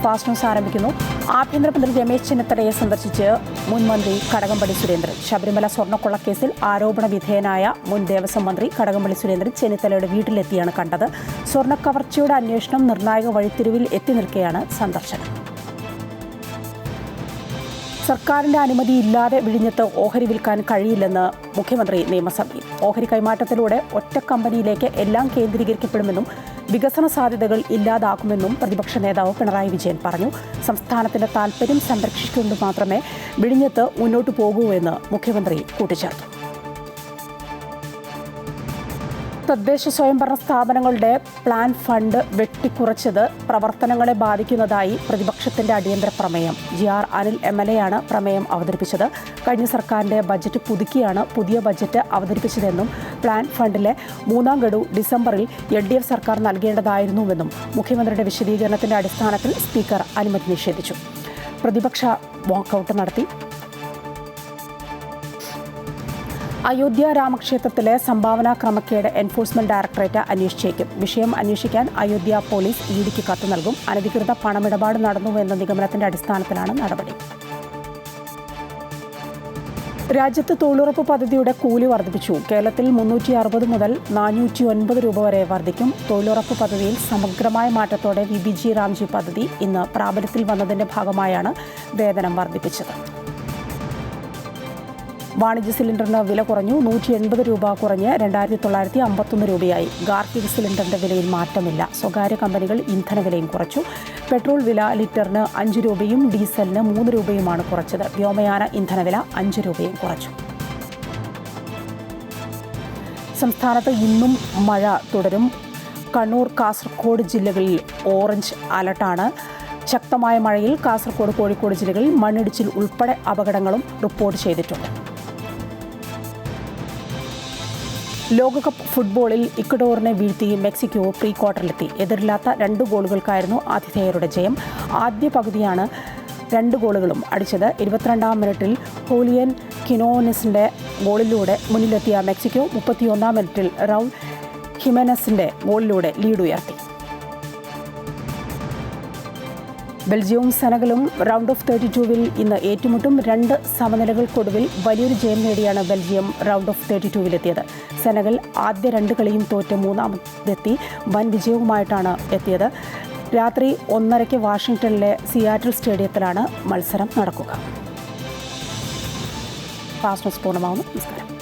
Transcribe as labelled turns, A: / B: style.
A: Fast news ആരംഭിക്കുന്നു. ആഭ്യന്തരമന്ത്രി രമേശ് ചെന്നിത്തലയെ സന്ദർശിച്ച് മുൻ മന്ത്രി കടകംപള്ളി സുരേന്ദ്രൻ. ശബരിമല സ്വർണ്ണക്കൊള്ളക്കേസിൽ ആരോപണ വിധേയനായ മുൻ ദേവസ്വം മന്ത്രി കടകംപള്ളി സുരേന്ദ്രൻ ചെന്നിത്തലയുടെ വീട്ടിലെത്തിയാണ് കണ്ടത്. സ്വർണ്ണക്കവർച്ചയുടെ അന്വേഷണം നിർണായക വഴിത്തിരിവിൽ എത്തി നിൽക്കെയാണ് സന്ദർശനം. സർക്കാരിന്റെ അനുമതിയില്ലാതെ വിഴിഞ്ഞത്ത് ഓഹരി വിൽക്കാൻ കഴിയില്ലെന്ന് മുഖ്യമന്ത്രി നിയമസഭയിൽ. ഓഹരി കൈമാറ്റത്തിലൂടെ ഒറ്റ കമ്പനിയിലേക്ക് എല്ലാം കേന്ദ്രീകരിക്കപ്പെടുമെന്നും വികസന സാധ്യതകൾ ഇല്ലാതാക്കുമെന്നും പ്രതിപക്ഷ നേതാവ് പിണറായി വിജയൻ പറഞ്ഞു. സംസ്ഥാനത്തിന്റെ താൽപര്യം സംരക്ഷിച്ചുകൊണ്ട് മാത്രമേ വിഴിഞ്ഞത്ത് മുന്നോട്ടു പോകൂ എന്ന് മുഖ്യമന്ത്രി കൂട്ടിച്ചേർത്തു. തദ്ദേശ സ്വയംഭരണ സ്ഥാപനങ്ങളുടെ പ്ലാൻ ഫണ്ട് വെട്ടിക്കുറച്ചത് പ്രവർത്തനങ്ങളെ ബാധിക്കുന്നതായി പ്രതിപക്ഷത്തിന്റെ അടിയന്തര പ്രമേയം. GR അനിൽ MLA ആണ് പ്രമേയം അവതരിപ്പിച്ചത്. കഴിഞ്ഞ സർക്കാരിന്റെ ബജറ്റ് പുതുക്കിയാണ് പുതിയ ബജറ്റ് അവതരിപ്പിച്ചതെന്നും പ്ലാൻ ഫണ്ടിലെ 3ാം ഗഡു ഡിസംബറിൽ LDF സർക്കാർ നൽകേണ്ടതായിരുന്നുവെന്നും മുഖ്യമന്ത്രിയുടെ വിശദീകരണത്തിന്റെ അടിസ്ഥാനത്തിൽ സ്പീക്കർ അനുമതി നിഷേധിച്ചു. പ്രതിപക്ഷ വാക്കൌട്ട് നടത്തി. അയോധ്യ രാമക്ഷേത്രത്തിലെ സംഭാവനാ ക്രമക്കേട് എൻഫോഴ്സ്മെന്റ് ഡയറക്ടറേറ്റ് അന്വേഷിച്ചേക്കും. വിഷയം അന്വേഷിക്കാൻ അയോധ്യ പോലീസ് EDക്ക് കത്ത് നൽകും. അനധികൃത പണമിടപാട് നടന്നുവെന്ന നിഗമനത്തിന്റെ അടിസ്ഥാനത്തിലാണ് നടപടി. രാജ്യത്ത് തൊഴിലുറപ്പ് പദ്ധതിയുടെ കൂലി വർദ്ധിപ്പിച്ചു. കേരളത്തിൽ 360 മുതൽ 409 രൂപ വരെ വർദ്ധിക്കും. തൊഴിലുറപ്പ് പദ്ധതിയിൽ സമഗ്രമായ മാറ്റത്തോടെ VBG റാംജി പദ്ധതി ഇന്ന് പ്രാബല്യത്തിൽ വന്നതിന്റെ ഭാഗമായാണ് വേതനം വർദ്ധിപ്പിച്ചത്. വാണിജ്യ സിലിണ്ടറിന് വില കുറഞ്ഞു. 180 രൂപ കുറഞ്ഞ് 2951 രൂപയായി. ഗാർഹിക സിലിണ്ടറിന്റെ വിലയിൽ മാറ്റമില്ല. സ്വകാര്യ കമ്പനികൾ ഇന്ധനവിലയും കുറച്ചു. പെട്രോൾ വില ലിറ്ററിന് 5 രൂപയും ഡീസലിന് 3 രൂപയുമാണ് കുറച്ചത്. വ്യോമയാന ഇന്ധനവില 5 രൂപയും കുറച്ചു. സംസ്ഥാനത്ത് ഇന്നും മഴ തുടരും. കണ്ണൂർ, കാസർഗോഡ് ജില്ലകളിൽ ഓറഞ്ച് അലർട്ടാണ്. ശക്തമായ മഴയിൽ കാസർഗോഡ്, കോഴിക്കോട് ജില്ലകളിൽ മണ്ണിടിച്ചിൽ ഉൾപ്പെടെ അപകടങ്ങളും റിപ്പോർട്ട് ചെയ്തിട്ടുണ്ട്. ലോകകപ്പ് ഫുട്ബോളിൽ ഇക്വഡോറിനെ വീഴ്ത്തി മെക്സിക്കോ പ്രീ ക്വാർട്ടറിലെത്തി. എതിരില്ലാത്ത 2 ഗോളുകൾക്കായിരുന്നു ആതിഥേയരുടെ ജയം. ആദ്യ പകുതിയാണ് 2 ഗോളുകളും അടിച്ചത്. 22ാം മിനിറ്റിൽ ഹൂലിയൻ കിനോനസിന്റെ ഗോളിലൂടെ മുന്നിലെത്തിയ മെക്സിക്കോ 31ാം മിനിറ്റിൽ റൗൾ ഹിമെനസിന്റെ ഗോളിലൂടെ ലീഡ് ഉയർത്തി. ബെൽജിയവും സെനഗലും റൗണ്ട് ഓഫ് 32-വിൽ ഇന്ന് ഏറ്റുമുട്ടും. 2 സമനിലകൾക്കൊടുവിൽ വലിയൊരു ജയം നേടിയാണ് ബെൽജിയം റൗണ്ട് ഓഫ് 32-വിലെത്തിയത്. സെനഗൽ ആദ്യ 2 കളിയും തോറ്റ് 3ാമതെത്തി വൻ വിജയവുമായിട്ടാണ് എത്തിയത്. രാത്രി 1:30 വാഷിംഗ്ടണിലെ സിയാറ്റിൽ സ്റ്റേഡിയത്തിലാണ് മത്സരം നടക്കുക. ഫാസ്റ്റ് ന്യൂസ് പൂർണ്ണമാവുന്നു. നമസ്കാരം.